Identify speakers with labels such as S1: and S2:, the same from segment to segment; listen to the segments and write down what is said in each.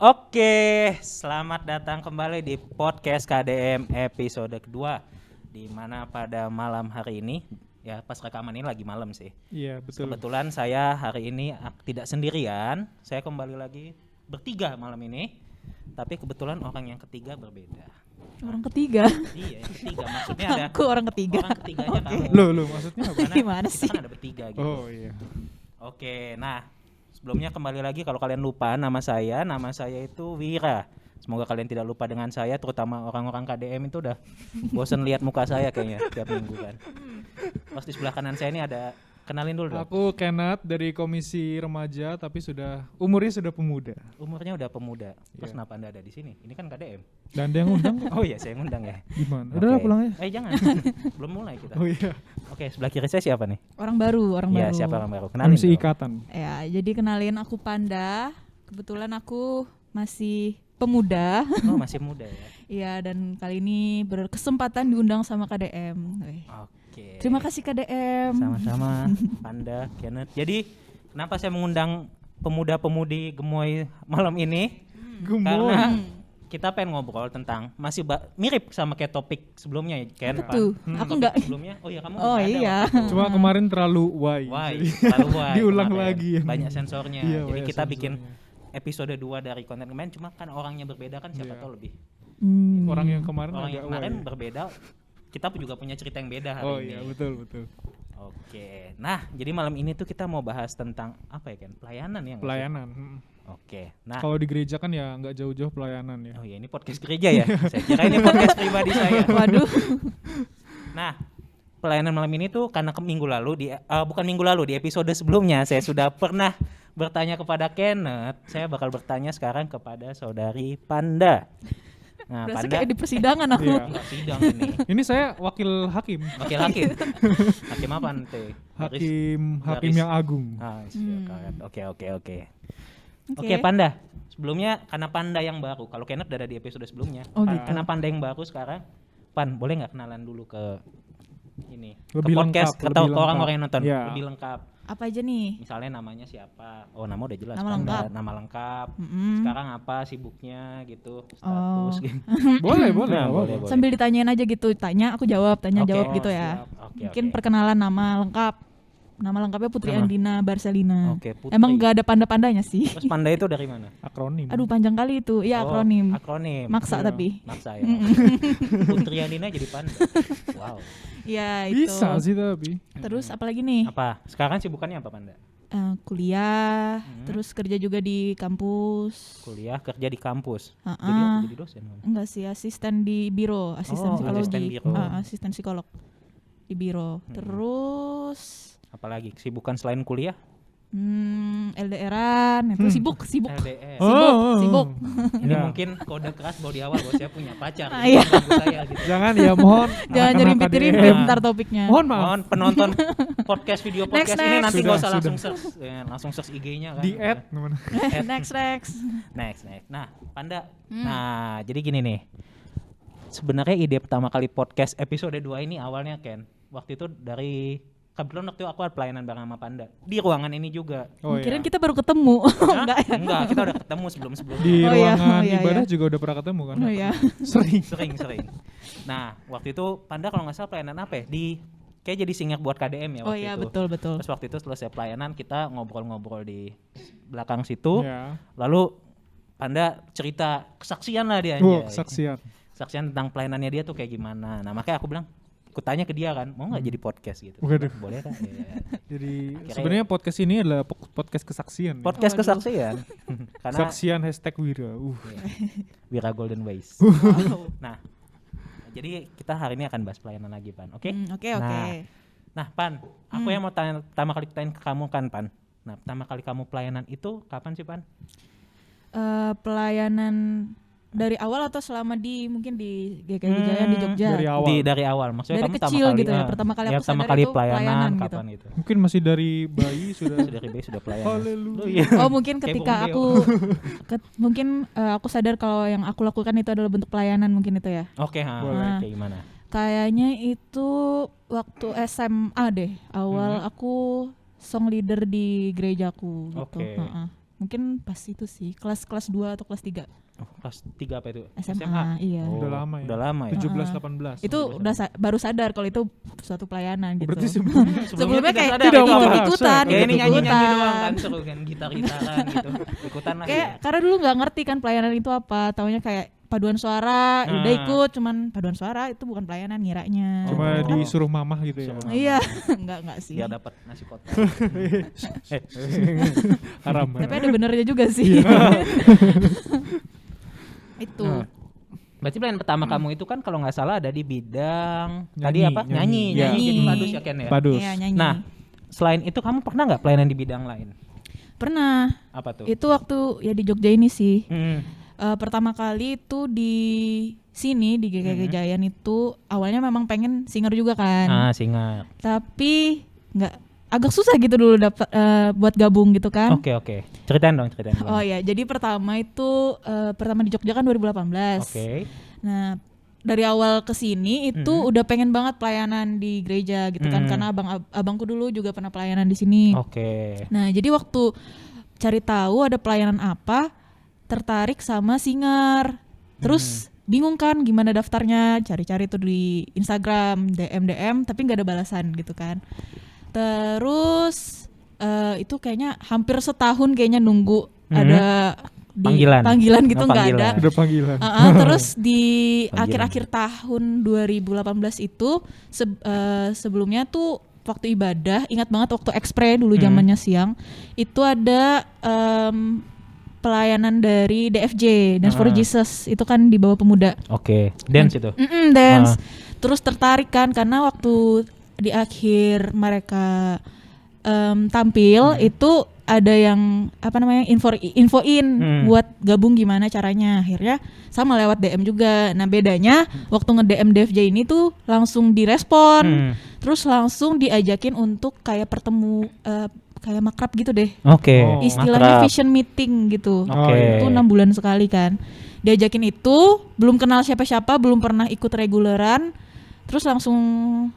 S1: Oke, selamat datang kembali di podcast KDM episode kedua. Di mana pada malam hari ini, ya pas rekaman ini lagi malam sih.
S2: Iya, betul.
S1: Kebetulan saya hari ini tidak sendirian, saya kembali lagi bertiga malam ini. Tapi kebetulan orang yang ketiga berbeda.
S3: Orang ketiga?
S1: Iya, yang ketiga. Maksudnya ada
S3: Aku orang ketiga.
S1: Orang ketiganya kamu.
S2: Loh, maksudnya apa?
S1: Karena
S3: Gimana
S1: kita
S3: sih?
S1: kan ada bertiga gitu.
S2: Oh iya.
S1: Oke, nah sebelumnya kembali lagi kalau kalian lupa nama saya itu Wira. Semoga kalian tidak lupa dengan saya, terutama orang-orang KDM itu udah bosen lihat muka saya kayaknya tiap minggu kan. Pas di sebelah kanan saya ini ada, kenalin dulu dong.
S2: Aku Kenneth dari Komisi Remaja tapi umurnya sudah pemuda.
S1: Umurnya udah pemuda. Terus
S2: Iya.
S1: kenapa Anda ada di sini? Ini kan KDM.
S2: Dan dia ngundang kok.
S1: Oh iya, saya ngundang ya.
S2: Gimana?
S1: Oke.
S2: Udah pulang ya.
S1: Jangan. Belum mulai kita.
S2: Oh iya.
S1: Oke, sebelah kiri saya siapa nih?
S3: Orang baru.
S1: Iya,
S3: baru.
S1: siapa orang baru? Kenalin.
S2: Komisi
S1: dong.
S2: Ikatan.
S3: Ya, jadi kenalin aku Panda. Kebetulan aku masih pemuda.
S1: Oh, masih muda ya.
S3: Iya, dan kali ini berkesempatan diundang sama KDM. Weh.
S1: Oke.
S3: Terima kasih KDM.
S1: Sama-sama Panda, Kenneth. Jadi kenapa saya mengundang pemuda-pemudi gemoy malam ini? Karena kita pengen ngobrol tentang masih mirip sama kayak topik sebelumnya ya, Ken.
S3: Apa tuh? Aku
S1: Topik
S3: enggak.
S1: sebelumnya. Oh iya, kamu
S3: Oh
S1: nggak ada
S3: iya.
S1: waktu itu.
S2: Cuma kemarin terlalu
S1: Why? Terlalu why
S2: Diulang
S1: kemarin.
S2: lagi ya.
S1: Banyak sensornya.
S2: Iya,
S1: Jadi
S2: banyak
S1: kita bikin
S2: sensornya.
S1: episode 2 dari konten kemarin, cuma kan orangnya berbeda kan, siapa
S2: Iya.
S1: tahu lebih.
S2: Orang yang kemarin
S1: Orang
S2: agak
S1: yang kemarin
S2: why.
S1: berbeda. Kita juga punya cerita yang beda hari
S2: Oh
S1: ini.
S2: iya, betul.
S1: Oke. Nah, jadi malam ini tuh kita mau bahas tentang apa ya, Ken? Pelayanan ya? nggak sih?
S2: Pelayanan.
S1: Oke. Nah,
S2: Kalau di gereja kan ya nggak jauh-jauh pelayanan ya.
S1: oh ya ini podcast gereja ya. Saya kira ini podcast pribadi saya.
S3: Waduh.
S1: Nah, pelayanan malam ini tuh karena minggu lalu bukan minggu lalu, di episode sebelumnya saya sudah pernah bertanya kepada Kenneth. Saya bakal bertanya sekarang kepada saudari Panda. Nah,
S3: Berasa
S1: Panda
S3: kayak di persidangan aku.
S2: Iya.
S1: nggak sidang ini.
S2: Ini saya wakil hakim.
S1: Wakil hakim. Hakim apa nanti?
S2: Hakim yang agung.
S1: Silakan. Oke. Oke, Panda. Sebelumnya karena Panda yang baru. Kalau Kenneth udah ada di episode sebelumnya.
S3: Oh, gitu.
S1: Karena Panda yang baru sekarang, Pan, boleh nggak kenalan dulu ke ini?
S2: Lebih
S1: ke podcast,
S2: lengkap,
S1: atau
S2: lebih
S1: ke orang-orang yang
S2: lengkap.
S1: nonton.
S2: Iya.
S1: Lebih lengkap.
S3: Apa aja nih?
S1: Misalnya namanya siapa? Oh, nama udah jelas.
S3: Nama
S1: Panda.
S3: lengkap.
S1: Nama lengkap.
S3: Mm-mm.
S1: Sekarang apa sibuknya gitu, status
S3: Oh.
S1: gitu.
S2: Boleh.
S1: Nah,
S2: nggak
S1: boleh.
S2: apa-apa.
S3: Sambil ditanyain aja gitu. Tanya, aku jawab. Tanya,
S1: Oke.
S3: jawab gitu
S1: Oh,
S3: ya.
S1: siap. Oke,
S3: Mungkin
S1: oke.
S3: perkenalan nama lengkap. Nama lengkapnya Putri
S1: Nama?
S3: Andina Barcelina.
S1: Oke, Putri.
S3: Emang gak ada panda-pandanya sih.
S1: Terus Panda itu dari mana?
S2: Akronim.
S3: Aduh panjang kali itu. Iya
S1: Oh,
S3: akronim.
S1: Akronim.
S3: Maksa
S2: Iya.
S3: tapi.
S1: Maksa ya. Putri Andina jadi Panda. Wow.
S3: Iya itu.
S2: Bisa sih tapi.
S3: Terus apalagi nih?
S1: Apa? Sekarang sibukannya apa, Panda?
S3: Kuliah, terus kerja juga di kampus.
S1: Kuliah, kerja di kampus.
S3: Ah.
S1: Jadi dosen kamu?
S3: Enggak sih, asisten di biro, asisten
S1: Oh,
S3: psikologi.
S1: asisten biro.
S3: Asisten psikolog di biro. Terus
S1: Apalagi kesibukan selain kuliah?
S3: LDRan, itu sibuk.
S1: LDR.
S3: Sibuk.
S1: Ini
S2: Ya.
S1: mungkin kode keras bahwa di awal bahwa saya punya pacar.
S3: Ah,
S1: Jadi
S3: iya.
S1: ganggu saya gitu.
S2: Jangan ya, mohon.
S3: Jangan
S2: anak-anak
S3: nyerimpit-rimpit
S2: KDM.
S3: ntar topiknya.
S2: Mohon maaf.
S1: Mohon penonton podcast video podcast
S3: Next,
S1: ini
S3: next.
S1: nanti nggak usah
S2: Sudah.
S1: langsung search, langsung search IG-nya kan.
S2: Di add gimana?
S3: Next.
S1: Nah, Panda. Nah, jadi gini nih. Sebenarnya ide pertama kali podcast episode 2 ini awalnya Ken. Waktu itu dari kebetulan waktu itu aku ada pelayanan bareng sama Panda di ruangan ini juga.
S2: Oh
S3: Kirain
S2: iya.
S3: kita baru ketemu.
S1: Hah?
S3: Enggak ya?
S1: Enggak, kita udah ketemu sebelum-sebelumnya.
S2: Di
S3: Oh iya,
S2: ruangan
S3: oh iya,
S2: ibadah
S3: iya.
S2: juga udah pernah ketemu kan?
S3: Oh iya.
S2: Sering.
S1: Sering. Nah, waktu itu Panda kalau nggak salah pelayanan apa ya? Kayak jadi singer buat KDM ya
S3: Oh
S1: waktu
S3: iya,
S1: itu.
S3: betul.
S1: Terus waktu itu selesai pelayanan kita ngobrol-ngobrol di belakang situ.
S2: Ya.
S1: Lalu Panda cerita kesaksian lah dia
S2: Oh,
S1: anjay.
S2: saksian.
S1: Kesaksian tentang pelayanannya dia tuh kayak gimana. Nah, makanya aku bilang, aku tanya ke dia kan, mau nggak jadi podcast gitu.
S2: Waduh.
S1: Boleh kan? Iya.
S2: Jadi
S1: Akhirnya-
S2: sebenarnya podcast ini adalah podcast kesaksian. ya.
S1: Podcast
S3: Waduh.
S1: kesaksian. Karena
S2: Kesaksian #Wira.
S1: Wira Golden Ways. Nah, jadi kita hari ini akan bahas pelayanan lagi, Pan. Oke?
S3: Oke.
S1: Nah, Pan, aku yang mau tanya pertama kali tanya ke kamu kan, Pan. Nah, pertama kali kamu pelayanan itu kapan sih, Pan?
S3: Pelayanan dari awal atau selama mungkin di GKI Wijaya di Jogja?
S2: Dari awal.
S1: Dari awal. Maksudnya
S3: Dari
S1: kamu
S3: kecil gitu ya, pertama kali aku
S1: pertama
S3: sadar
S1: kali
S3: itu
S1: pelayanan
S3: pelayanan gitu.
S1: kapan gitu?
S2: Mungkin masih dari bayi sudah.
S1: Dari bayi sudah pelayanan.
S2: Haleluya.
S1: Oh, iya.
S3: Oh mungkin
S1: Kayak
S3: ketika
S1: Bung
S3: aku mungkin aku sadar kalau yang aku lakukan itu adalah bentuk pelayanan mungkin itu ya.
S1: Oke,
S2: Boleh.
S1: kayak gimana?
S3: Kayaknya itu waktu SMA deh. Awal aku song leader di gerejaku gitu.
S1: Oke.
S3: mungkin pas itu sih kelas 2 atau kelas 3
S1: Oh, kelas 3 apa itu?
S3: SMA. Iya.
S1: Oh,
S2: Udah lama ya?
S1: Udah lama ya.
S2: 17-18.
S3: Itu udah baru sadar kalau itu suatu pelayanan gitu.
S2: Berarti sebelumnya
S3: Sebelumnya
S1: tidak
S3: kayak
S1: sadar itu apa?
S3: ikut-ikutan,
S1: Kayak ini nyanyi-nyanyi
S3: ikut-ikutan.
S1: doang kan, seru kan gitar-gitaran gitu. Ikutan lah.
S3: Kayak
S1: ya.
S3: karena dulu nggak ngerti kan pelayanan itu apa, taunya kayak paduan suara, udah
S1: Nah.
S3: ikut, cuman paduan suara itu bukan pelayanan ngiranya.
S2: Cuma
S1: Oh.
S2: disuruh mamah gitu ya.
S3: Iya, enggak sih.
S1: Biar dapat nasi kotak.
S2: Haram.
S3: Tapi ada benernya juga sih. Itu.
S1: Nah, berarti pelayanan pertama kamu itu kan kalau nggak salah ada di bidang tadi
S2: Nyanyi,
S1: apa?
S2: nyanyi.
S1: Nyanyi.
S3: Nyanyi.
S1: Jadi padus ya Ken ya.
S2: Padus.
S3: Iya, nyanyi.
S1: Nah, selain itu kamu pernah nggak pelayanan di bidang lain?
S3: Pernah.
S1: Apa tuh?
S3: Itu waktu ya di Jogja ini sih.
S1: Hmm.
S3: Pertama kali itu di sini di GKG Jayan itu awalnya memang pengen singer juga kan.
S1: Ah, singer.
S3: Tapi nggak agak susah gitu dulu dapat buat gabung gitu kan.
S1: Oke. Ceritain dong.
S3: Oh ya, jadi pertama itu pertama di Jogja kan 2018.
S1: Oke.
S3: Nah, dari awal ke sini itu udah pengen banget pelayanan di gereja gitu kan karena abangku dulu juga pernah pelayanan di sini.
S1: Oke.
S3: Nah, jadi waktu cari tahu ada pelayanan apa, tertarik sama singer. Terus bingung kan gimana daftarnya, cari-cari tuh di Instagram, DM tapi nggak ada balasan gitu kan. Terus itu kayaknya hampir setahun kayaknya nunggu ada panggilan gitu nggak ada.
S2: Udah panggilan.
S3: Terus di
S1: Panggilan.
S3: akhir-akhir tahun 2018 itu sebelumnya tuh waktu ibadah, ingat banget waktu ekspre dulu zamannya siang, itu ada pelayanan dari DFJ, Dance for Jesus, itu kan di bawah pemuda.
S1: Oke. Dance itu.
S3: Dance. Terus tertarik kan karena waktu di akhir mereka tampil itu ada yang apa namanya infoin buat gabung gimana caranya. Akhirnya sama lewat DM juga. Nah bedanya waktu nge-DM DFJ ini tuh langsung direspon, terus langsung diajakin untuk kayak kayak makrab gitu deh.
S1: Oke.
S2: Oh.
S3: Istilahnya
S1: makrab.
S3: vision meeting gitu.
S1: Oke.
S3: Itu 6 bulan sekali kan. Diajakin itu, belum kenal siapa-siapa, belum pernah ikut reguleran, terus langsung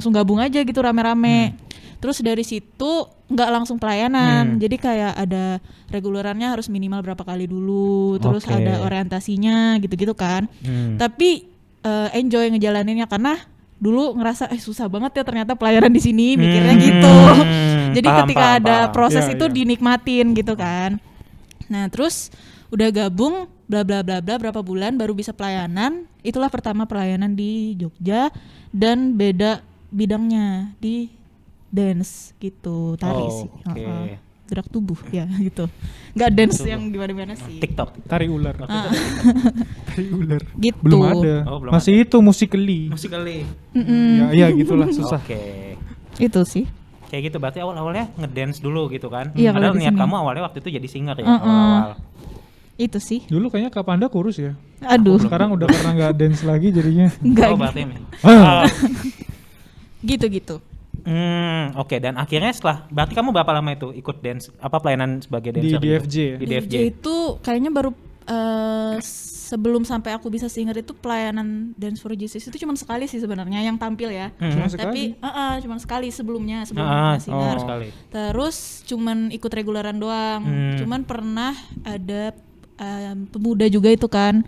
S3: gabung aja gitu rame-rame. Terus dari situ nggak langsung pelayanan, jadi kayak ada regulerannya harus minimal berapa kali dulu, terus
S1: Oke.
S3: ada orientasinya gitu-gitu kan. Tapi enjoy ngejalaninnya karena dulu ngerasa susah banget ya ternyata pelayanan di sini, mikirnya gitu. Jadi ketika ada proses
S2: Iya,
S3: itu
S2: iya.
S3: dinikmatin gitu kan. Nah terus udah gabung bla bla bla bla berapa bulan baru bisa pelayanan. Itulah pertama pelayanan di Jogja dan beda bidangnya di dance gitu, tari sih.
S1: Oke.
S3: Gerak tubuh ya gitu. Nggak dance yang gimana-gimana sih.
S1: TikTok.
S2: Tari ular. Tari ular.
S3: Gitu.
S2: Belum ada.
S1: Oh, belum
S2: Masih itu musikali.
S1: Musikali.
S2: Ya gitulah susah.
S1: Oke.
S3: Itu sih.
S1: Kayak gitu berarti awalnya ngedance dulu gitu kan.
S3: Iya,
S1: Padahal
S3: kalau di
S1: niat
S3: sini.
S1: kamu awalnya waktu itu jadi singer ya awal-awal.
S3: Itu sih.
S2: Dulu kayaknya Kak Panda kurus ya.
S3: Aduh.
S2: Sekarang udah karena nggak dance lagi jadinya.
S3: Enggak
S1: Oh, berarti
S3: gitu-gitu.
S1: Oke, dan akhirnya setelah berarti kamu berapa lama itu ikut dance apa pelayanan sebagai
S2: Di
S1: dancer
S2: DFJ
S1: gitu?
S2: ya?
S1: Di DFJ.
S3: itu kayaknya baru sebelum sampai aku bisa singer itu pelayanan Dance for Jesus itu cuma sekali sih sebenarnya yang tampil ya.
S2: Cuma
S3: Tapi
S2: sekali.
S3: cuma sekali sebelum
S1: Oh,
S3: singer.
S1: sekali.
S3: Terus cuman ikut reguleran doang. Cuman pernah ada pemuda juga itu kan.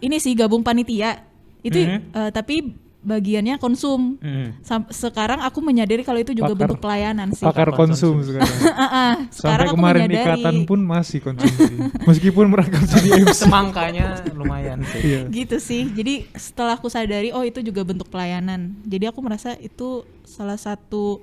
S3: Ini sih gabung panitia. Itu tapi bagiannya konsum. Sekarang aku menyadari kalau itu juga
S2: Pakar.
S3: bentuk pelayanan sih.
S2: Pakar konsum sekarang.
S3: Sekarang
S2: Sampai
S3: aku
S2: kemarin
S3: menyadari.
S2: ikatan pun masih konsumsi. Meskipun mereka jadi MC.
S1: Semangkanya lumayan sih.
S2: Iya.
S3: Gitu sih. Jadi setelah aku sadari oh itu juga bentuk pelayanan. Jadi aku merasa itu salah satu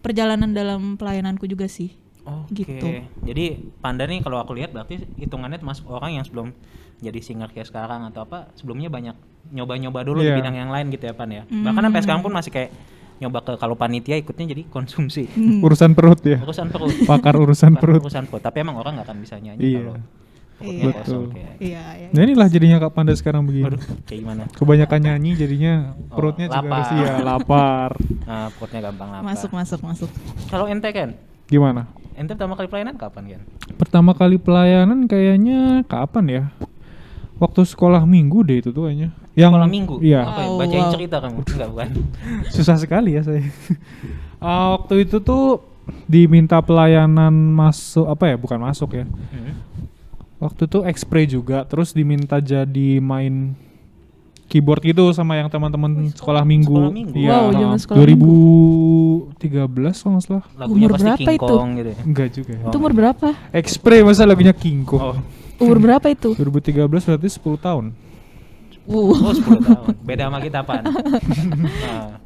S3: perjalanan dalam pelayananku juga sih.
S1: Oke.
S3: Gitu.
S1: Jadi Panda nih kalau aku lihat berarti hitungannya termasuk orang yang sebelum jadi singer kayak sekarang atau apa sebelumnya banyak nyoba-nyoba dulu di
S2: Iya.
S1: bidang yang lain gitu ya Pan ya. Bahkan sampai sekarang pun masih kayak nyoba ke kalau panitia ikutnya jadi konsumsi.
S2: Urusan perut ya.
S1: Urusan perut.
S2: Pakar urusan perut.
S1: Urusan perut. Tapi emang orang nggak akan bisa nyanyi
S2: Iya.
S1: kalau perutnya
S3: Iya.
S1: kosong
S2: Betul.
S1: kayak.
S3: Iya,
S2: Nah inilah jadinya Kak Panda sekarang begini.
S1: Aduh, kayak gimana?
S2: Kebanyakan nyanyi jadinya
S1: Oh,
S2: perutnya juga
S1: lapar.
S2: harus iya lapar.
S1: Nah, perutnya gampang lapar.
S3: Masuk.
S1: Kalau ente kan,
S2: Gimana?
S1: ente pertama kali pelayanan kapan kan?
S2: Pertama kali pelayanan kayaknya kapan ya? Waktu sekolah minggu deh itu tuh kayaknya. Yang
S1: Sekolah minggu?
S2: Iya.
S1: Apa ya?
S3: Wow,
S1: Bacain
S3: wow.
S1: cerita kamu? Enggak bukan.
S2: Susah sekali ya saya. Waktu itu tuh diminta pelayanan masuk apa ya? Bukan masuk ya.
S1: Hmm.
S2: Waktu itu X-Pray juga, terus diminta jadi main keyboard gitu sama yang teman-teman sekolah minggu.
S1: sekolah minggu.
S2: Iya,
S3: Wow, zaman sekolah
S2: 2013 kalau nggak salah.
S1: Lagunya
S3: Umur
S1: pasti
S3: berapa
S1: King
S3: itu?
S1: Kong gitu ya.
S2: Enggak juga.
S3: Itu umur berapa?
S2: X-Pray masa lagunya King Kong.
S1: Oh.
S3: Umur berapa itu?
S2: 2013 berarti 10 tahun.
S1: Oh 10 tahun. Beda sama kita apaan? Nah,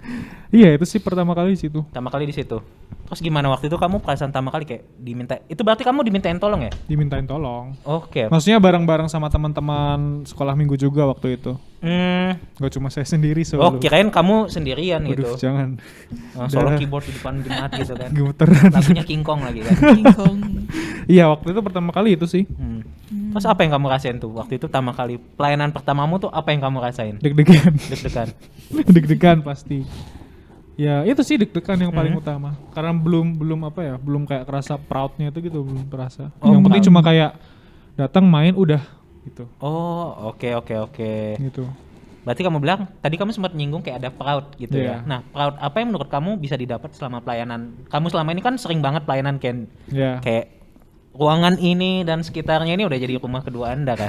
S2: Iya, itu sih pertama kali di situ.
S1: pertama kali di situ. Terus gimana waktu itu kamu perasaan pertama kali kayak diminta? Itu berarti kamu dimintain tolong ya?
S2: Dimintain tolong.
S1: Oke.
S2: Maksudnya bareng-bareng sama teman-teman sekolah minggu juga waktu itu. Gak cuma saya sendiri
S1: Oh,
S2: solo.
S1: kirain kamu sendirian gitu.
S2: Waduh, jangan.
S1: Solo
S2: Udah.
S1: keyboard di depan jemaat gitu kan.
S2: Gemeteran.
S1: Lagunya King Kong lagi kan.
S3: King Kong.
S2: Iya, waktu itu pertama kali itu sih.
S1: Terus apa yang kamu rasain tuh waktu itu pertama kali pelayanan pertamamu tuh apa yang kamu rasain?
S2: Deg-degan.
S1: Deg-degan.
S2: Deg-degan pasti. Ya itu sih deg-degan yang paling utama. Karena belum apa ya, belum kayak kerasa proudnya itu gitu, belum terasa.
S1: Oh,
S2: yang penting
S1: proud.
S2: cuma kayak datang main udah gitu.
S1: Oh, oke.
S2: Gitu.
S1: Berarti kamu bilang tadi kamu sempat nyinggung kayak ada proud gitu ya.
S2: Iya.
S1: Nah, proud apa yang menurut kamu bisa didapat selama pelayanan? Kamu selama ini kan sering banget pelayanan
S2: Ya.
S1: kayak ruangan ini dan sekitarnya ini udah jadi rumah kedua Anda kan.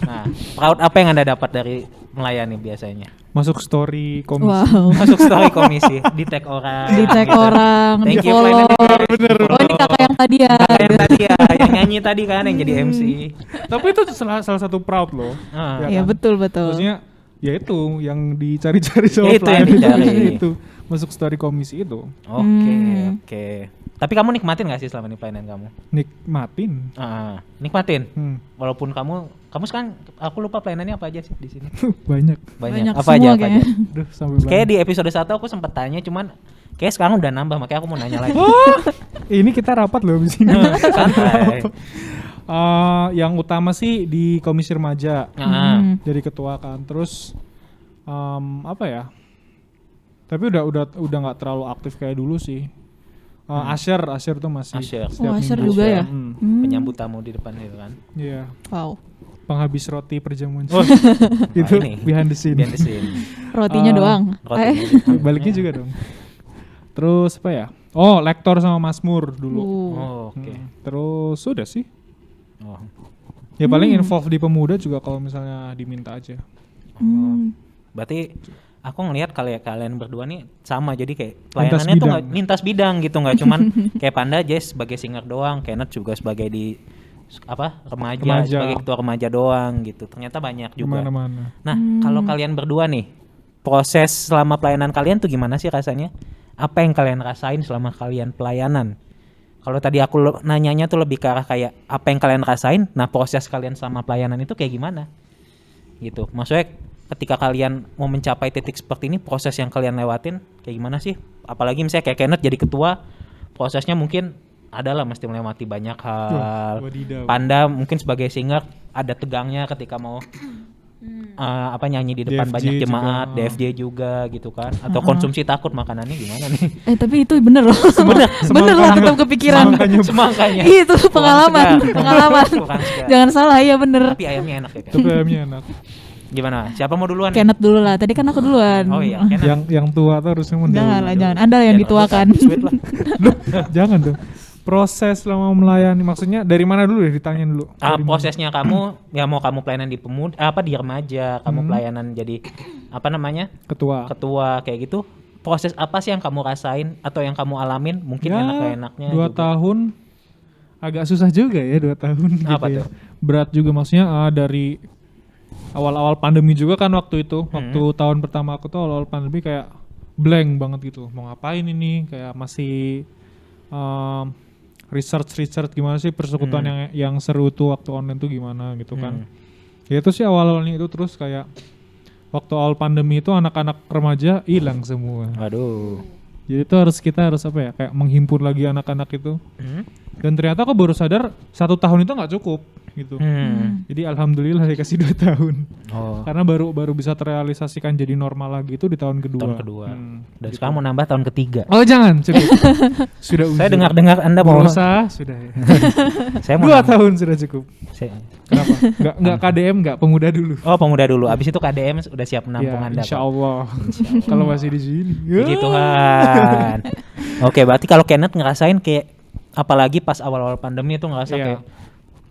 S1: Nah, proud apa yang Anda dapat dari melayani biasanya?
S2: Masuk story komisi.
S3: Wow.
S1: Masuk story komisi, di tag orang.
S3: Di tag
S1: gitu.
S3: orang, di
S1: Thank you
S3: follow.
S1: pelayanan.
S3: Oh, ini kakak yang tadi ya.
S1: Kakak yang tadi ya, yang nyanyi tadi kan yang jadi MC.
S2: Tapi itu salah satu proud loh.
S1: Ah.
S2: Ya
S3: Iya,
S2: kan?
S3: betul betul.
S2: Maksudnya ya itu yang dicari-cari sama
S1: Itu yang
S2: pelayan
S1: dicari.
S2: itu masuk story komisi itu.
S1: Oke. Tapi kamu nikmatin gak sih selama ini pelayanan kamu?
S2: Nikmatin.
S1: Nikmatin.
S2: Hmm.
S1: Walaupun kamu sekarang aku lupa pelayanannya apa aja sih di sini.
S2: Banyak.
S3: Banyak
S1: Apa
S3: semua
S1: aja? Apa
S3: kayaknya.
S1: aja?
S2: Duh, sampai
S1: Kayak
S2: banyak.
S1: di episode 1 aku sempat tanya cuman kayak sekarang udah nambah makanya aku mau nanya lagi.
S2: Ini kita rapat loh di sini.
S1: Santai.
S2: Yang utama sih di komisi remaja.
S1: Nah,
S2: Jadi ketua kan. Terus apa ya? Tapi udah nggak terlalu aktif kayak dulu sih. Asher tuh masih.
S1: Usher.
S2: setiap
S3: Oh, Asher
S2: minggu.
S3: juga ya?
S1: penyambut tamu di depan itu kan.
S2: Iya.
S3: Wow.
S2: Penghabis roti perjamuan.
S1: Oh.
S2: Itu
S1: Wah, ini.
S2: behind the scene.
S1: Behind the scene.
S3: Rotinya doang.
S1: Rotinya
S3: Eh.
S2: Baliknya juga dong. Terus apa ya? Oh, lektor sama Mazmur dulu.
S1: Oh, oke.
S2: Terus sudah sih.
S1: Oh.
S2: Ya paling involve di pemuda juga kalau misalnya diminta aja.
S1: Berarti aku ngelihat kalian berdua nih sama jadi kayak
S2: Lintas
S1: pelayanannya tuh
S2: bidang.
S1: nggak lintas bidang gitu nggak cuman kayak Panda Jess sebagai singer doang, Kenneth juga sebagai di remaja sebagai ketua remaja doang gitu. Ternyata banyak juga.
S2: Kemana-mana.
S1: Nah, kalau kalian berdua nih, proses selama pelayanan kalian tuh gimana sih rasanya? Apa yang kalian rasain selama kalian pelayanan? Kalau tadi aku nanyanya tuh lebih ke arah kayak apa yang kalian rasain, nah proses kalian selama pelayanan itu kayak gimana? Gitu. Maksudnya ketika kalian mau mencapai titik seperti ini, proses yang kalian lewatin kayak gimana sih? Apalagi misalnya kayak Kenneth jadi ketua, prosesnya mungkin adalah mesti melewati banyak hal.
S2: Wadidaw.
S1: Panda mungkin sebagai singer ada tegangnya ketika mau nyanyi di depan
S2: DFJ
S1: banyak
S2: juga.
S1: jemaat, DFJ juga gitu kan, atau konsumsi takut makanannya gimana nih?
S3: Tapi itu bener loh. Bener loh, tetap kepikiran.
S1: Semangkanya.
S3: Itu pengalaman,
S1: Kurang segar.
S3: pengalaman.
S1: Kurang segar.
S3: Jangan salah, iya bener.
S1: Tapi ayamnya enak ya kan?
S2: Tapi ayamnya enak.
S1: Gimana? Siapa mau duluan? nih?
S3: Kenneth dulu lah. Tadi kan aku duluan.
S1: Oh iya, Kenneth.
S2: Yang tua tuh harusnya mendahului.
S3: Jangan lah, jangan. Anda yang dituakan.
S1: Sweet lah.
S2: Loh, jangan dong. Proses selama melayani maksudnya dari mana dulu ya ditanyain dulu. Dari mana?
S1: Prosesnya kamu ya mau kamu pelayanan di pemuda di remaja, kamu pelayanan jadi ketua kayak gitu. Proses apa sih yang kamu rasain atau yang kamu alamin? Mungkin
S2: Ya,
S1: enak gak enaknya
S2: 2
S1: juga.
S2: tahun agak susah juga ya 2 tahun
S1: Apa
S2: gitu
S1: tuh?
S2: ya. Berat juga maksudnya dari awal-awal pandemi juga kan waktu itu. Waktu tahun pertama aku tuh awal-awal pandemi kayak blank banget gitu. Mau ngapain ini? Kayak masih research gimana sih persekutuan yang seru tuh waktu online tuh gimana gitu kan. Ya itu sih awal-awalnya itu, terus kayak waktu awal pandemi itu anak-anak remaja hilang semua.
S1: Aduh.
S2: Jadi itu kita harus apa ya, kayak menghimpun lagi anak-anak itu. Dan ternyata aku baru sadar 1 tahun itu nggak cukup gitu. Jadi alhamdulillah dikasih 2 tahun.
S1: Oh.
S2: Karena baru bisa terrealisasikan jadi normal lagi itu di tahun kedua.
S1: Tahun kedua. Dan sekarang mau nambah tahun ketiga.
S2: Oh jangan, cukup. Sudah
S1: Saya dengar-dengar Anda mau
S2: berusaha sudah ya.
S1: saya mau
S2: 2
S1: nambah.
S2: tahun sudah cukup. Kenapa? Nggak KDM, nggak pemuda dulu.
S1: Oh, pemuda dulu. Abis itu KDM udah siap menampung
S2: Ya,
S1: Anda.
S2: insya
S1: Pak.
S2: Allah. Kalau masih di sini.
S1: Puji Tuhan. Oke, berarti kalau Kenneth ngerasain kayak apalagi pas awal-awal pandemi itu ngerasa
S2: Iya.
S1: kayak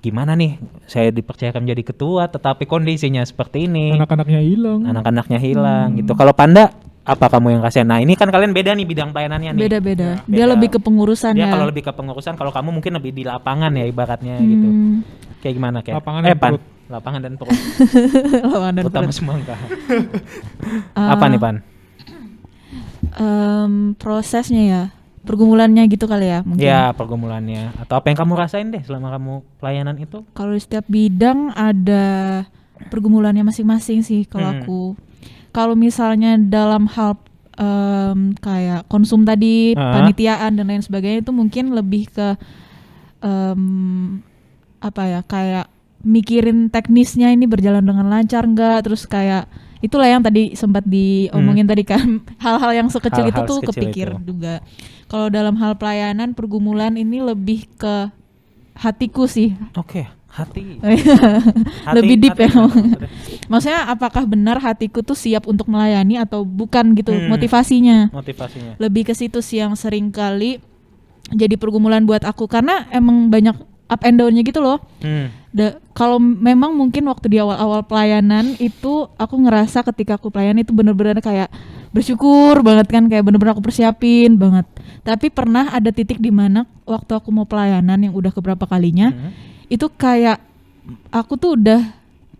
S1: gimana nih saya dipercayakan menjadi ketua tetapi kondisinya seperti ini.
S2: Anak-anaknya hilang.
S1: Anak-anaknya hilang gitu. Kalau Panda apa kamu yang rasain? Nah, ini kan kalian beda nih bidang pelayanannya nih.
S3: Beda-beda.
S1: Ya,
S3: Dia
S1: beda.
S3: lebih ke pengurusan
S1: Dia
S3: ya.
S1: kalau lebih ke pengurusan, kalau kamu mungkin lebih di lapangan ya ibaratnya gitu. Kayak gimana kayak?
S2: Lapangan dan
S1: Pan.
S2: perut.
S1: Lapangan dan perut.
S3: Lawan dan
S1: Utama
S3: perut.
S1: semangka. Apa nih, Pan?
S3: Prosesnya ya, pergumulannya gitu kali ya mungkin.
S1: Ya, pergumulannya atau apa yang kamu rasain deh selama kamu pelayanan itu?
S3: Kalau di setiap bidang ada pergumulannya masing-masing sih kalau aku. Kalau misalnya dalam hal kayak konsum tadi, panitiaan dan lain sebagainya itu mungkin lebih ke apa ya, kayak mikirin teknisnya ini berjalan dengan lancar enggak, terus kayak itulah yang tadi sempat diomongin tadi kan, hal-hal yang sekecil itu
S1: Hal-hal
S3: tuh
S1: sekecil
S3: kepikir
S1: itu.
S3: juga. Kalau dalam hal pelayanan pergumulan ini lebih ke hatiku sih.
S1: Oke, hati.
S3: Lebih deep ya.
S1: kenapa?
S3: Maksudnya apakah benar hatiku tuh siap untuk melayani atau bukan gitu motivasinya.
S1: Motivasinya.
S3: Lebih ke situ sih yang sering kali jadi pergumulan buat aku karena emang banyak up and down-nya gitu loh. Kalau memang mungkin waktu di awal-awal pelayanan itu aku ngerasa ketika aku pelayan itu benar-benar kayak bersyukur banget kan, kayak benar-benar aku persiapin banget. Tapi pernah ada titik di mana waktu aku mau pelayanan yang udah keberapa kalinya itu kayak aku tuh udah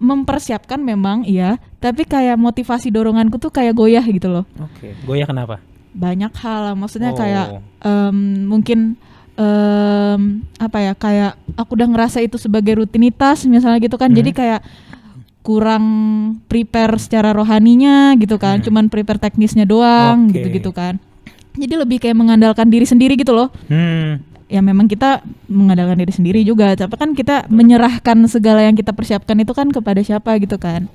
S3: mempersiapkan memang iya, tapi kayak motivasi doronganku tuh kayak goyah gitu loh.
S1: Oke, goyah kenapa?
S3: Banyak hal lah, maksudnya
S1: Oh.
S3: kayak mungkin apa ya, kayak aku udah ngerasa itu sebagai rutinitas misalnya gitu kan, jadi kayak kurang prepare secara rohaninya gitu kan, cuman prepare teknisnya doang
S1: Oke.
S3: gitu-gitu kan, jadi lebih kayak mengandalkan diri sendiri gitu loh. Ya memang kita mengandalkan diri sendiri juga, tapi kan kita menyerahkan segala yang kita persiapkan itu kan kepada siapa gitu kan.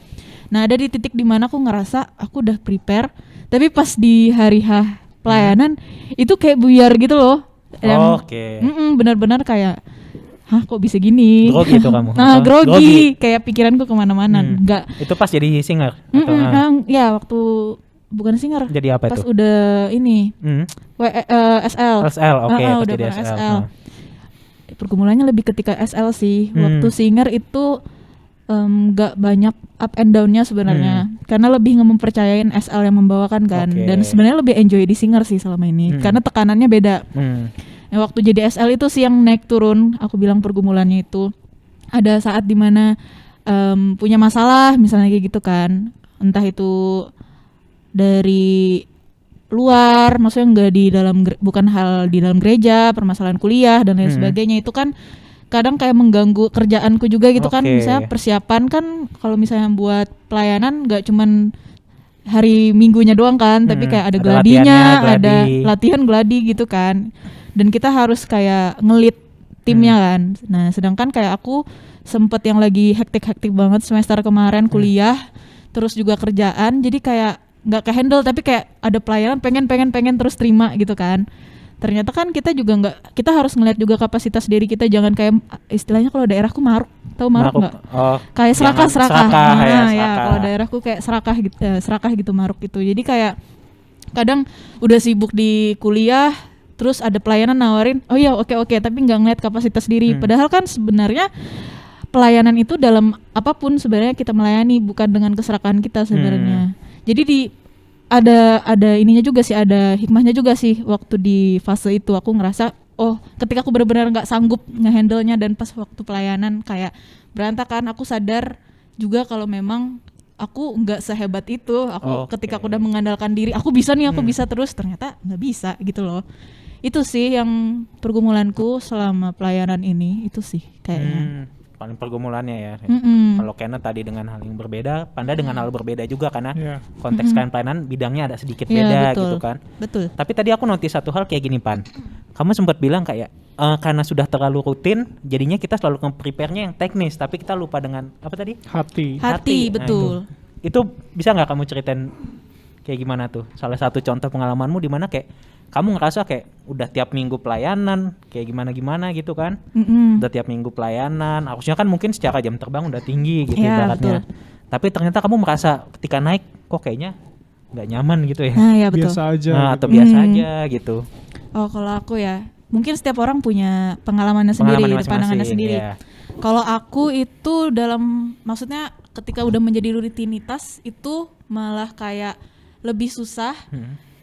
S3: Nah ada di titik dimana aku ngerasa aku udah prepare, tapi pas di hari H pelayanan itu kayak buyar gitu loh.
S1: Oke.
S3: Benar-benar kayak, hah kok bisa gini?
S1: Grogi tuh kamu?
S3: Nah
S1: Atau
S3: grogi, kayak pikiranku kemana-mana. Enggak.
S1: Itu pas jadi singer? Atau,
S3: Ya waktu bukan singer.
S1: jadi apa
S3: Pas
S1: itu?
S3: udah ini SL.
S1: SL, oke. Pas
S3: Udah
S1: jadi
S3: pernah
S1: SL.
S3: SL. Pergumulannya lebih ketika SL sih. Waktu singer itu nggak banyak up and down-nya sebenarnya, karena lebih mempercayain SL yang membawakan kan.
S1: Oke.
S3: Dan sebenarnya lebih enjoy di singer sih selama ini, karena tekanannya beda. Yang waktu jadi SL itu sih yang naik turun, aku bilang pergumulannya itu ada saat dimana punya masalah misalnya kayak gitu kan, entah itu dari luar, maksudnya nggak di dalam bukan hal di dalam gereja, permasalahan kuliah dan lain sebagainya, itu kan kadang kayak mengganggu kerjaanku juga gitu kan.
S1: Oke.
S3: Misalnya persiapan kan kalau misalnya buat pelayanan nggak cuman hari minggunya doang kan, tapi kayak ada
S1: Ada
S3: gladinya,
S1: latihannya,
S3: ada
S1: gladi.
S3: latihan gladi gitu kan, dan kita harus kayak ngelit timnya kan. Nah sedangkan kayak aku sempet yang lagi hektik-hektik banget semester kemarin kuliah, terus juga kerjaan, jadi kayak nggak ke handle, tapi kayak ada pelayanan pengen terus terima gitu kan. Ternyata kan kita juga nggak, kita harus ngeliat juga kapasitas diri kita, jangan kayak istilahnya kalau daerahku maruk, tahu maruk nggak?
S1: Oh,
S3: Kayak serakah.
S1: serakah, ya,
S3: Ya
S1: serakah.
S3: kalau daerahku kayak serakah gitu maruk gitu. Jadi kayak kadang udah sibuk di kuliah, terus ada pelayanan nawarin, oh iya oke, tapi nggak ngeliat kapasitas diri. Padahal kan sebenarnya pelayanan itu dalam apapun sebenarnya kita melayani bukan dengan keserakahan kita sebenarnya. Jadi ada ininya juga sih, ada hikmahnya juga sih waktu di fase itu aku ngerasa, oh ketika aku benar-benar nggak sanggup ngehandle-nya dan pas waktu pelayanan kayak berantakan, aku sadar juga kalau memang aku nggak sehebat itu. Aku ketika aku udah mengandalkan diri, aku bisa nih, aku bisa terus, ternyata nggak bisa gitu loh. Itu sih yang pergumulanku selama pelayanan ini, itu sih kayaknya.
S1: Paling pergumulannya ya.
S3: Mm-mm.
S1: Kalau Kenneth tadi dengan hal yang berbeda, Panda dengan hal berbeda juga karena
S2: Iya.
S1: konteks kalian pelayanan bidangnya ada sedikit
S3: Iya,
S1: beda
S3: betul.
S1: gitu kan.
S3: Betul.
S1: Tapi tadi aku notice satu hal kayak gini, Pan. Kamu sempat bilang kayak karena sudah terlalu rutin, jadinya kita selalu nge-prepare-nya yang teknis, tapi kita lupa dengan apa tadi?
S2: Hati.
S3: Hati,
S1: Nah,
S3: betul.
S1: itu bisa nggak kamu ceritain kayak gimana tuh? Salah satu contoh pengalamanmu di mana kayak kamu ngerasa kayak udah tiap minggu pelayanan, kayak gimana gitu kan? Udah tiap minggu pelayanan, harusnya kan mungkin secara jam terbang udah tinggi gitu
S3: Ya,
S1: ibaratnya. Tapi ternyata kamu merasa ketika naik kok kayaknya nggak nyaman gitu ya.
S3: Nah ya betul.
S2: Biasa aja.
S1: Nah,
S2: gitu.
S1: atau biasa aja gitu.
S3: Oh, kalau aku ya, mungkin setiap orang punya pengalamannya sendiri,
S1: Pengalaman
S3: pandangannya
S1: masing-masing,
S3: sendiri.
S1: ya.
S3: Kalau aku itu maksudnya ketika udah menjadi rutinitas itu malah kayak lebih susah.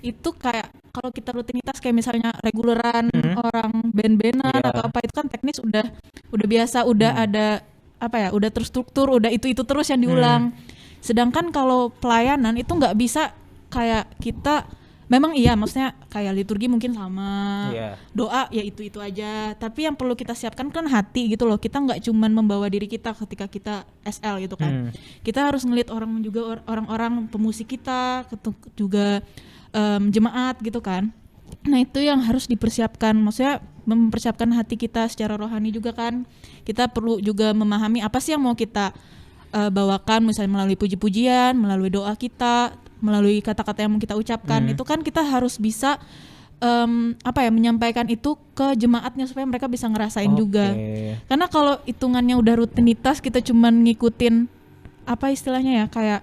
S3: Itu kayak kalau kita rutinitas kayak misalnya reguleran orang band-bandan
S1: Iya.
S3: atau apa itu kan teknis udah biasa, udah ada apa ya, udah terstruktur, udah itu terus yang diulang. Sedangkan kalau pelayanan itu nggak bisa kayak kita. Memang iya, maksudnya kayak liturgi mungkin sama,
S1: Iya.
S3: doa ya itu aja. Tapi yang perlu kita siapkan kan hati gitu loh. Kita nggak cuman membawa diri kita ketika kita SL gitu kan. Kita harus ngelihat orang juga, orang-orang pemusik kita, juga jemaat gitu kan. Nah itu yang harus dipersiapkan. Maksudnya mempersiapkan hati kita secara rohani juga kan. Kita perlu juga memahami apa sih yang mau kita bawakan, misalnya melalui puji-pujian, melalui doa kita, melalui kata-kata yang mau kita ucapkan. Itu kan kita harus bisa menyampaikan itu ke jemaatnya supaya mereka bisa ngerasain juga. Karena kalau hitungannya udah rutinitas, kita cuman ngikutin apa istilahnya ya, kayak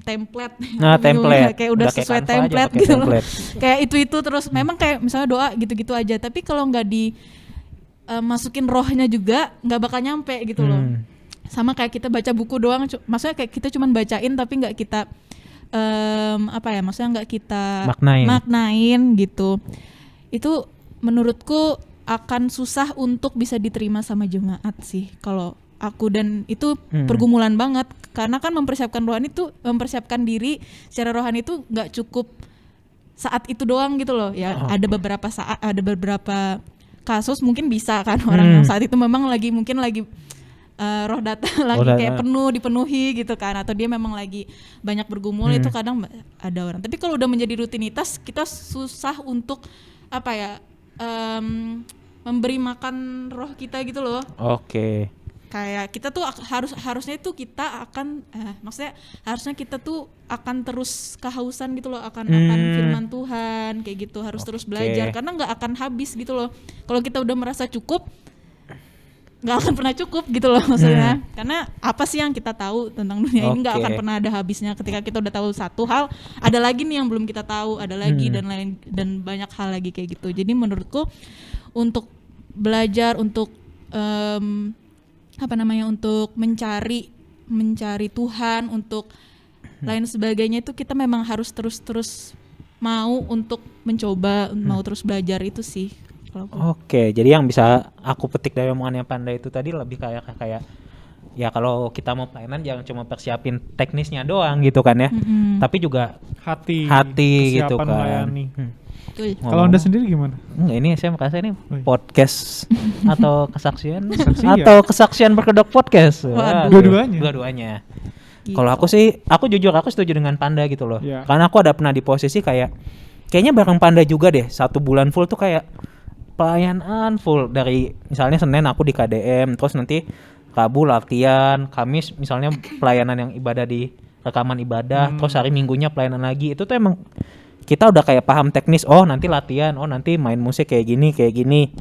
S3: template.
S1: Nah, template.
S3: Kayak udah sesuai
S1: kayak Canva aja
S3: template
S1: pakai
S3: gitu loh.
S1: template.
S3: Kayak itu terus. Memang kayak misalnya doa gitu-gitu aja. Tapi kalau nggak masukin rohnya juga, nggak bakal nyampe gitu loh. Sama kayak kita baca buku doang, maksudnya kayak kita cuman bacain tapi nggak kita maksudnya nggak kita maknain gitu. Itu menurutku akan susah untuk bisa diterima sama jemaat sih kalau aku, dan itu pergumulan banget karena kan mempersiapkan diri secara rohani itu nggak cukup saat itu doang gitu loh ya. Ada beberapa kasus mungkin bisa kan orang yang saat itu memang lagi roh datang lagi kayak dipenuhi gitu kan, atau dia memang lagi banyak bergumul, itu kadang ada orang. Tapi kalau udah menjadi rutinitas, kita susah untuk memberi makan roh kita gitu loh. Kayak kita tuh harusnya itu kita akan harusnya kita tuh akan terus kehausan gitu loh akan firman Tuhan kayak gitu, harus terus belajar karena nggak akan habis gitu loh. Kalau kita udah merasa cukup, nggak akan pernah cukup gitu loh maksudnya. Karena apa sih yang kita tahu tentang dunia ini nggak akan pernah ada habisnya. Ketika kita udah tahu satu hal, ada lagi nih yang belum kita tahu, ada lagi dan banyak hal lagi kayak gitu. Jadi menurutku untuk belajar, untuk untuk mencari Tuhan, untuk lain sebagainya, itu kita memang harus terus mau untuk mencoba, mau terus belajar itu sih.
S1: Jadi yang bisa aku petik dari omongannya Panda itu tadi lebih kayak ya kalau kita mau pelayanan jangan cuma persiapin teknisnya doang gitu kan ya, tapi juga hati gitu kan.
S2: Melayani. Kalau Anda sendiri gimana?
S1: Enggak, ini saya merasa ini podcast atau kesaksian berkedok podcast. Dua-duanya. Gitu. Kalau aku sih, aku setuju dengan Panda gitu loh. Karena aku ada pernah di posisi kayaknya bareng Panda juga deh, 1 bulan full tuh kayak pelayanan full, dari misalnya Senin aku di KDM, terus nanti Rabu latihan, Kamis misalnya pelayanan yang ibadah di rekaman ibadah, terus hari Minggunya pelayanan lagi. Itu tuh emang kita udah kayak paham teknis, nanti latihan, nanti main musik kayak gini.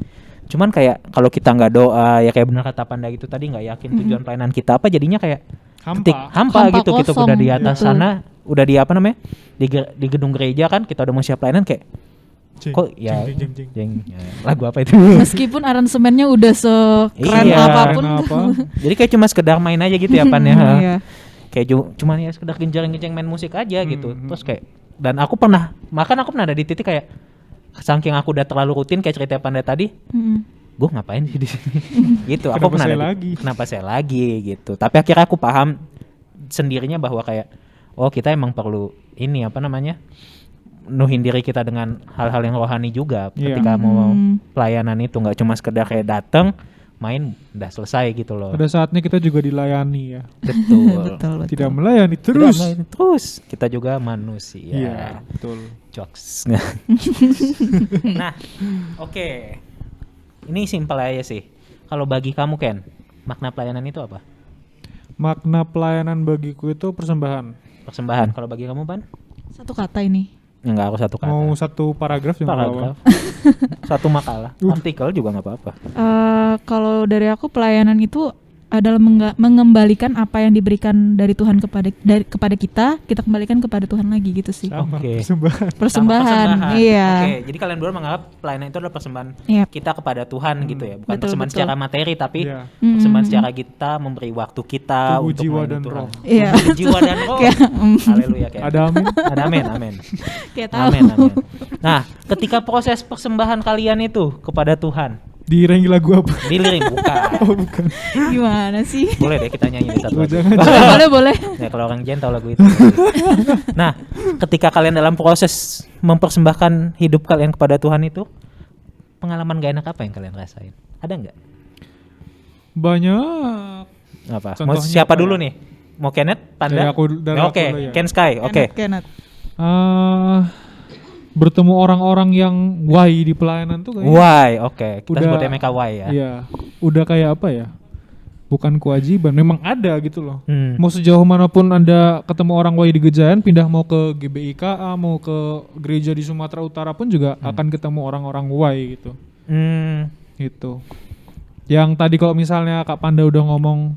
S1: Cuman kayak kalau kita nggak doa, ya kayak benar kata Panda gitu tadi, nggak yakin tujuan pelayanan kita apa, jadinya kayak hampa gitu. Kita udah di atas sana, udah di di gedung gereja kan, kita udah mau siap pelayanan kayak lagu apa itu?
S3: Meskipun aransemennya udah sekeren apapun.
S1: Jadi kayak cuma sekedar main aja gitu ya Pan ya. Kayak cuma ya sekedar genjreng-genjreng main musik aja gitu. Terus kayak, dan aku pernah ada di titik kayak saking aku udah terlalu rutin kayak cerita Panda tadi, gue ngapain sih di sini? Gitu. Aku pernah kenapa saya lagi gitu. Tapi akhirnya aku paham sendirinya bahwa kayak kita emang perlu nuhin diri kita dengan hal-hal yang rohani juga ketika mau pelayanan itu, nggak cuma sekedar kayak datang main udah selesai gitu loh.
S2: Pada saatnya kita juga dilayani ya.
S1: Betul.
S3: betul.
S2: Tidak melayani terus.
S1: Kita juga manusia.
S2: Iya, betul.
S1: Jokes. Nah, oke. Ini simpel aja sih. Kalau bagi kamu Ken, makna pelayanan itu apa?
S2: Makna pelayanan bagiku itu persembahan.
S1: Kalau bagi kamu Pan?
S3: Satu kata ini.
S1: Enggak, aku satu kata.
S2: Mau satu paragraf juga apa-apa.
S1: Satu makalah, artikel juga nggak apa-apa.
S3: Kalau dari aku pelayanan itu adalah mengembalikan apa yang diberikan dari Tuhan kepada kita kembalikan kepada Tuhan lagi gitu sih.
S2: Sama
S1: Oke.
S2: persembahan.
S3: Persembahan, iya.
S1: Oke, jadi kalian berdua menganggap pelayanan itu adalah persembahan
S3: Yep.
S1: kita kepada Tuhan gitu ya, bukan
S3: Betul,
S1: persembahan
S3: betul.
S1: secara materi tapi
S2: Iya.
S1: persembahan secara kita memberi waktu kita
S2: Tubuh,
S1: untuk
S2: jiwa,
S1: melayani
S2: dan
S1: Tuhan.
S2: roh.
S3: Iya.
S1: Tubuh, jiwa dan roh.
S3: Kayak,
S1: Haleluya kayak.
S2: Ada amin.
S1: Ada amin, amin.
S3: kayak tahu.
S1: Amin, amin. Nah, ketika proses persembahan kalian itu kepada Tuhan,
S2: Diiringi lagu apa?
S1: diliring bukan.
S2: Oh bukan.
S3: Gimana sih?
S1: Boleh deh kita nyanyi di satu
S2: Oh,
S1: lagu.
S2: jangan.
S3: boleh.
S1: Ya kalau orang Jen tahu lagu itu. Nah, ketika kalian dalam proses mempersembahkan hidup kalian kepada Tuhan itu, pengalaman gak enak apa yang kalian rasain? Ada nggak?
S2: Banyak.
S1: Apa? Mau
S2: Contohnya
S1: siapa
S2: apa
S1: dulu
S2: ya?
S1: nih? Mau Kenneth? Panda?
S2: Dari
S1: Oke,
S2: aku dulu ya.
S1: Ken Sky. Oke.
S3: Kenneth.
S2: Bertemu orang-orang yang why di pelayanan tuh kayaknya.
S1: Why? Oke. Kita
S2: Udah-
S1: sebutnya mereka why ya.
S2: Iya. Udah kayak apa ya? Bukan kewajiban, memang ada gitu loh.
S1: Hmm.
S2: Mau sejauh manapun Anda ketemu orang wai di Gejayan, pindah mau ke GBIKA, mau ke gereja di Sumatera Utara pun juga akan ketemu orang-orang wai gitu.
S1: Hmm.
S2: Gitu. Yang tadi kalau misalnya Kak Panda udah ngomong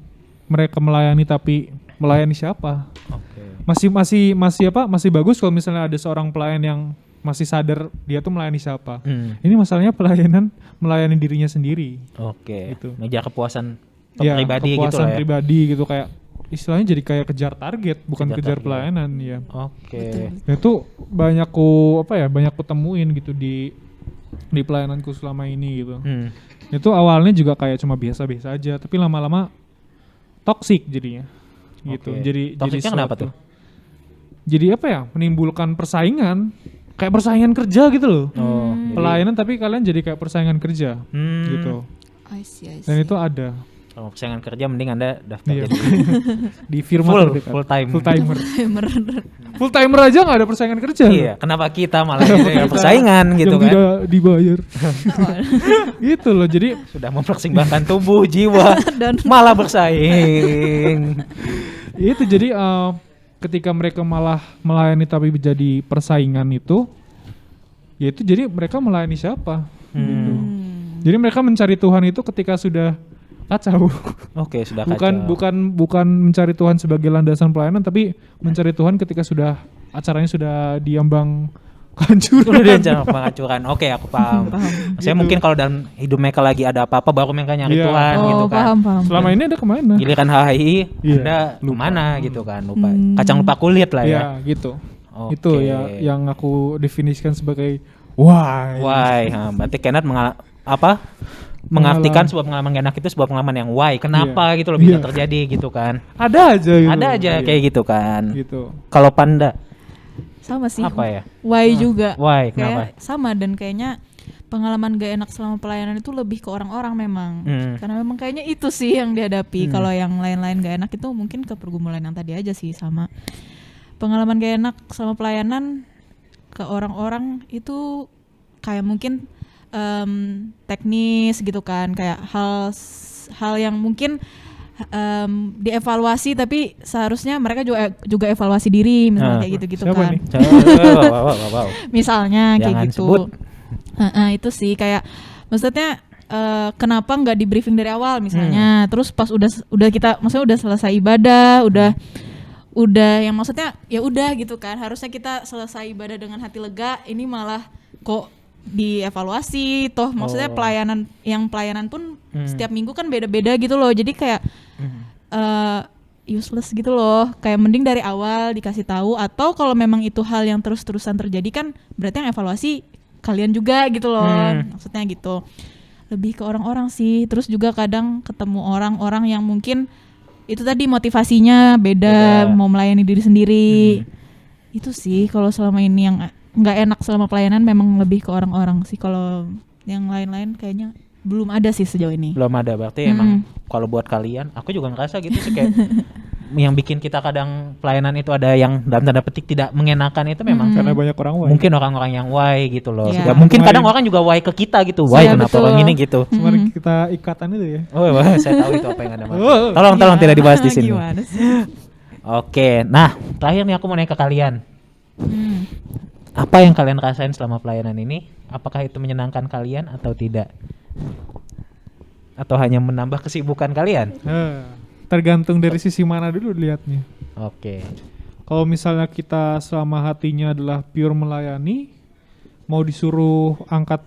S2: mereka melayani, tapi melayani siapa?
S1: Oke.
S2: Masih bagus kalau misalnya ada seorang pelayan yang masih sadar dia tuh melayani siapa.
S1: Hmm.
S2: Ini masalahnya melayani dirinya sendiri.
S1: Oke.
S2: Gitu.
S1: Ngejar kepuasan
S2: Ya,
S1: pribadi gitu
S2: kepuasan
S1: lah ya.
S2: pribadi gitu, kayak istilahnya jadi kayak kejar target, bukan
S1: Kejar
S2: kejar
S1: target.
S2: pelayanan ya.
S1: Oke.
S2: Nah, itu banyak ku temuin gitu di pelayananku selama ini gitu.
S1: Hmm.
S2: Itu awalnya juga kayak cuma biasa-biasa aja, tapi lama-lama toksik jadinya. Gitu.
S1: Oke.
S2: Jadi
S1: Toksiknya kenapa
S2: suatu-
S1: tuh?
S2: Jadi apa ya? Menimbulkan persaingan, kayak persaingan kerja gitu loh.
S1: Oh,
S2: Pelayanan tapi kalian jadi kayak persaingan kerja gitu.
S3: I see.
S2: Dan itu ada
S1: kalau persaingan kerja mending Anda daftar
S2: Iya.
S1: jadi
S2: di firma
S1: full
S2: terdekat.
S1: full time.
S2: Full timer. Full timer aja nggak ada persaingan kerja.
S1: Iya, kenapa kita malah jadi persaingan gitu
S2: yang
S1: kan?
S2: tidak dibayar. Gitu loh. Jadi
S1: Sudah mempersembahkan tubuh, jiwa,
S3: Dan
S1: malah bersaing.
S2: itu jadi ketika mereka malah melayani tapi menjadi persaingan itu, ya itu jadi mereka melayani siapa? Gitu. Jadi mereka mencari Tuhan itu ketika sudah kacau.
S1: Oke, sudah kacau.
S2: bukan mencari Tuhan sebagai landasan pelayanan, tapi mencari Tuhan ketika sudah acaranya sudah diambang kehancuran.
S1: Udah diancam penghancuran. Oke, aku paham. Saya
S2: Gitu.
S1: mungkin kalau dalam hidup mereka lagi ada apa-apa baru mereka nyari
S2: Iya.
S1: Tuhan gitu kan.
S3: paham.
S2: Selama ini ada kemana?
S1: Giliran HI,
S2: Iya,
S1: Anda
S2: lupa.
S1: kemana gitu kan, lupa. Kacang lupa kulit lah ya.
S2: Ya gitu.
S1: Oke.
S2: Itu ya yang aku definisikan sebagai why.
S1: Why? Berarti Kenneth mengartikan sebuah pengalaman gak enak itu sebuah pengalaman yang why? Kenapa
S2: Iya.
S1: gitu loh bisa
S2: Iya.
S1: terjadi gitu kan?
S2: Ada aja gitu.
S1: Ada aja
S2: Iya.
S1: kayak gitu kan.
S2: Gitu.
S1: Kalau Panda
S3: Sama sih.
S1: apa ya?
S3: Why juga.
S1: Why? Kenapa?
S3: Kayak sama, dan kayaknya pengalaman gak enak selama pelayanan itu lebih ke orang-orang memang. Karena memang kayaknya itu sih yang dihadapi. Kalau yang lain-lain gak enak itu mungkin ke pergumulan yang tadi aja sih sama. Pengalaman gak enak selama pelayanan ke orang-orang itu kayak mungkin teknis gitu kan, kayak hal yang mungkin dievaluasi tapi seharusnya mereka juga evaluasi diri misalnya kayak gitu-gitu
S2: siapa
S3: kan.
S2: nih?
S1: Wow.
S3: Misalnya kayak
S1: Jangan
S3: gitu.
S1: sebut.
S3: Itu sih kayak maksudnya kenapa nggak di briefing dari awal misalnya, terus pas udah kita maksudnya udah selesai ibadah, udah yang maksudnya ya udah gitu kan, harusnya kita selesai ibadah dengan hati lega, ini malah kok dievaluasi toh maksudnya pelayanan pun setiap minggu kan beda-beda gitu loh, jadi kayak useless gitu loh, kayak mending dari awal dikasih tahu, atau kalau memang itu hal yang terus-terusan terjadi kan berarti yang evaluasi kalian juga gitu loh, maksudnya gitu. Lebih ke orang-orang sih, terus juga kadang ketemu orang-orang yang mungkin itu tadi motivasinya beda. Mau melayani diri sendiri. Itu sih kalau selama ini yang nggak enak selama pelayanan memang lebih ke orang-orang sih. Kalau yang lain-lain kayaknya belum ada sih sejauh ini.
S1: Belum ada, berarti emang kalau buat kalian, aku juga ngerasa gitu sih kayak yang bikin kita kadang pelayanan itu ada yang dalam tanda petik tidak mengenakan itu memang
S2: Karena banyak orang why.
S1: mungkin orang-orang yang why gitu loh.
S3: Iya.
S1: Ya, mungkin kadang
S2: Why.
S1: orang juga why ke kita gitu. Why
S3: Iya,
S1: kenapa
S3: betul.
S1: orang ini gitu.
S2: Kemarin kita ikatan itu ya.
S1: Oh, saya tahu itu apa yang ada maksud.
S2: Oh.
S1: Tolong tidak dibahas di sini.
S3: Gimana sih?
S1: Oke, nah terakhir nih aku mau nanya ke kalian. Apa yang kalian rasain selama pelayanan ini? Apakah itu menyenangkan kalian atau tidak? atau hanya menambah kesibukan kalian?
S2: Tergantung dari sisi mana dulu lihatnya.
S1: Oke.
S2: Kalau misalnya kita selama hatinya adalah pure melayani, mau disuruh angkat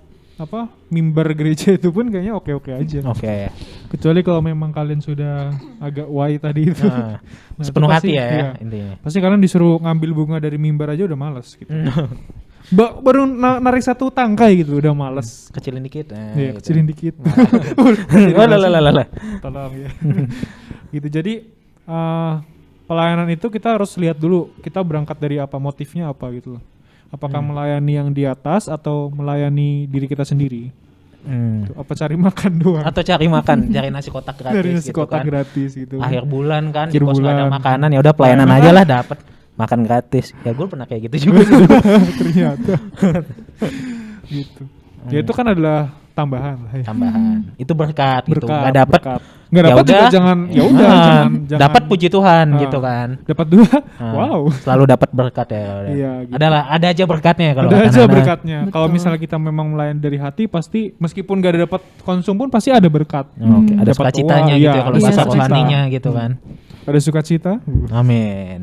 S2: mimbar gereja itu pun kayaknya oke-oke aja.
S1: Oke.
S2: Kecuali kalau memang kalian sudah agak why tadi itu.
S1: Nah,
S2: Nah,
S1: sepenuh
S2: itu
S1: hati
S2: pasti,
S1: ya
S2: iya.
S1: intinya.
S2: Pasti kalian disuruh ngambil bunga dari mimbar aja udah males gitu. Baru narik satu tangkai gitu udah males.
S1: Kecilin dikit. Nah,
S2: Iya,
S1: gitu.
S2: kecilin dikit.
S1: Oh, lah.
S2: Tolong ya. Gitu. Jadi pelayanan itu kita harus lihat dulu kita berangkat dari apa, motifnya apa gitu loh. Apakah melayani yang di atas atau melayani diri kita sendiri? Tuh, apa cari makan doang?
S1: Atau cari makan, cari nasi kotak gratis
S2: Dari nasi
S1: gitu
S2: kotak
S1: kan.
S2: gratis gitu.
S1: Akhir bulan kan,
S2: Akhir
S1: di pos nggak ada
S2: bulan.
S1: makanan, ya udah pelayanan aja lah dapat makan gratis. Ya gue pernah kayak gitu juga sih.
S2: Ternyata. Gitu. Ya itu kan adalah tambahan lah ya.
S1: Tambahan. Itu berkat gitu. Nggak dapat.
S2: Nggak dapat juga jangan jangan
S1: dapat puji Tuhan
S2: Ah.
S1: gitu kan.
S2: Dapat 2.
S1: Ah,
S2: Wow.
S1: Selalu dapat berkat ya.
S2: Iya, gitu.
S1: Ada aja berkatnya kalau
S2: Ada
S1: kata
S2: aja
S1: Nana.
S2: berkatnya. Kalau
S3: Betul.
S2: misalnya kita memang melayani dari hati, pasti meskipun gak ada dapat konsum pun pasti ada berkat.
S1: Oke, ada
S2: Dapat
S1: sukacitanya
S2: uang,
S1: gitu
S2: iya,
S1: ya kalau
S3: ada
S1: bahasa
S3: sukacita.
S1: rohaninya gitu kan.
S2: Ada sukacita.
S1: Amin.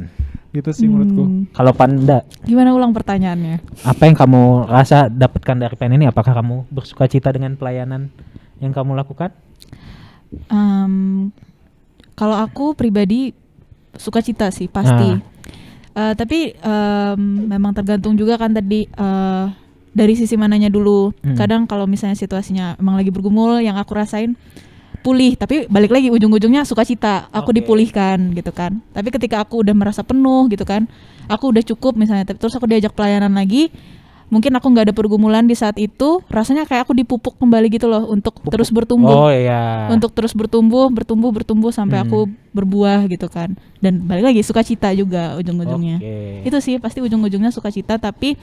S2: Gitu sih menurutku.
S1: Kalau Panda,
S3: Gimana ulang pertanyaannya?
S1: apa yang kamu rasa dapatkan dari pen ini? Apakah kamu bersukacita dengan pelayanan yang kamu lakukan?
S3: Kalau aku pribadi sukacita sih pasti. Tapi memang tergantung juga kan tadi dari sisi mananya dulu. Kadang kalau misalnya situasinya emang lagi bergumul, yang aku rasain pulih, tapi balik lagi ujung-ujungnya sukacita, aku
S1: Oke.
S3: dipulihkan gitu kan. Tapi ketika aku udah merasa penuh gitu kan, aku udah cukup misalnya, terus aku diajak pelayanan lagi, mungkin aku nggak ada pergumulan di saat itu, rasanya kayak aku dipupuk kembali gitu loh untuk terus bertumbuh.
S1: Oh iya.
S3: Untuk terus bertumbuh sampai aku berbuah gitu kan. Dan balik lagi sukacita juga ujung-ujungnya.
S1: Oke.
S3: Itu sih pasti ujung-ujungnya sukacita, tapi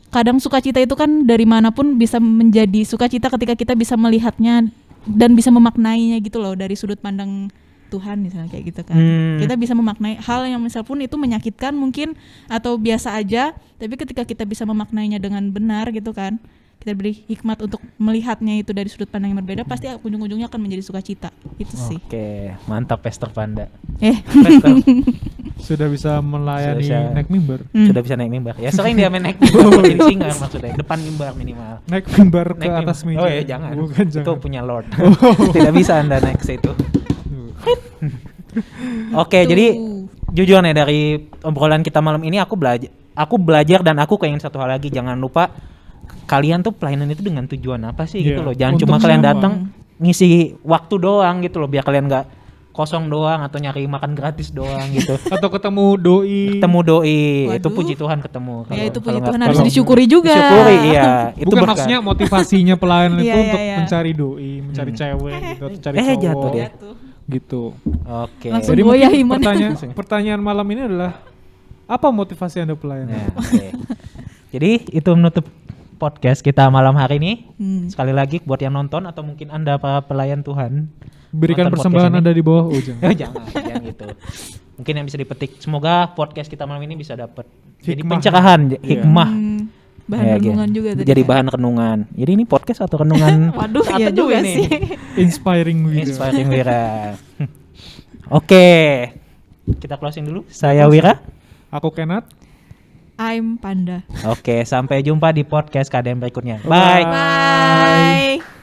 S3: kadang sukacita itu kan dari manapun bisa menjadi sukacita ketika kita bisa melihatnya dan bisa memaknainya gitu loh dari sudut pandang Tuhan misalnya kayak gitu kan. Kita bisa memaknai hal yang misal pun itu menyakitkan mungkin atau biasa aja, tapi ketika kita bisa memaknainya dengan benar gitu kan, kita beri hikmat untuk melihatnya itu dari sudut pandang yang berbeda, pasti ujung-ujungnya akan menjadi sukacita. Itu sih.
S1: Oke, mantap Pastor Panda.
S2: Pastor sudah bisa melayani
S1: Sudah bisa.
S2: naik mimbar.
S1: Sudah bisa naik mimbar. Ya sering dia main naik mimbar jadi singa maksudnya. Depan mimbar minimal.
S2: Naik mimbar ke
S1: Naik
S2: atas
S1: mimbar.
S2: meja.
S1: Oh iya jangan.
S2: Bukan,
S1: Itu
S2: jangan.
S1: punya Lord. Tidak bisa Anda naik ke situ. Oke,
S3: Tuh.
S1: jadi jujur nih dari obrolan kita malam ini aku belajar dan aku keinget satu hal lagi, jangan lupa kalian tuh pelayanan itu dengan tujuan apa sih gitu
S2: Iya,
S1: loh. Jangan
S2: untuk
S1: cuma kalian
S2: siapa?
S1: datang ngisi waktu doang gitu loh, biar kalian nggak kosong doang atau nyari makan gratis doang gitu.
S2: Atau ketemu doi.
S1: Ketemu doi, itu
S3: Waduh.
S1: puji Tuhan ketemu.
S3: Ya itu
S1: Kalau
S3: puji
S1: nggak-
S3: Tuhan harus
S2: kalau-
S3: disyukuri juga.
S1: Disyukuri, iya. Itu
S2: Bukan
S1: berkat.
S2: maksudnya motivasinya pelayanan itu
S3: Iya,
S2: untuk
S3: iya, iya.
S2: mencari doi, mencari cewek gitu, atau cari cowok.
S1: jatuh dia.
S2: Gitu.
S1: Oke.
S3: Langsung
S2: Jadi
S3: goyah
S2: mungkin
S3: iman.
S2: pertanyaan malam ini adalah apa motivasi Anda pelayanan?
S1: Nah, oke. Jadi itu menutup podcast kita malam hari ini. Sekali lagi buat yang nonton atau mungkin Anda para pelayan Tuhan,
S2: Berikan
S1: nonton
S2: persembahan
S1: podcast
S2: Anda di bawah. Oh, jangan.
S1: Oh, jangan gitu. Mungkin yang bisa dipetik. Semoga podcast kita malam ini bisa dapat jadi
S2: Hikmah.
S1: pencerahan,
S2: Iya.
S1: hikmah.
S3: Bahan
S1: Ya,
S3: renungan
S1: gitu.
S3: juga tadi.
S1: Jadi
S3: kan.
S1: bahan renungan. Jadi ini podcast atau renungan?
S3: Waduh,
S1: Apa
S3: iya
S1: tuh
S3: juga
S1: ini?
S3: sih.
S2: Inspiring Wira.
S1: Inspiring Wira. Oke. Kita closing dulu. Saya Wira.
S2: Aku Kenat.
S3: I'm Panda.
S1: Oke, sampai jumpa di podcast KDM berikutnya. Bye.
S3: Bye.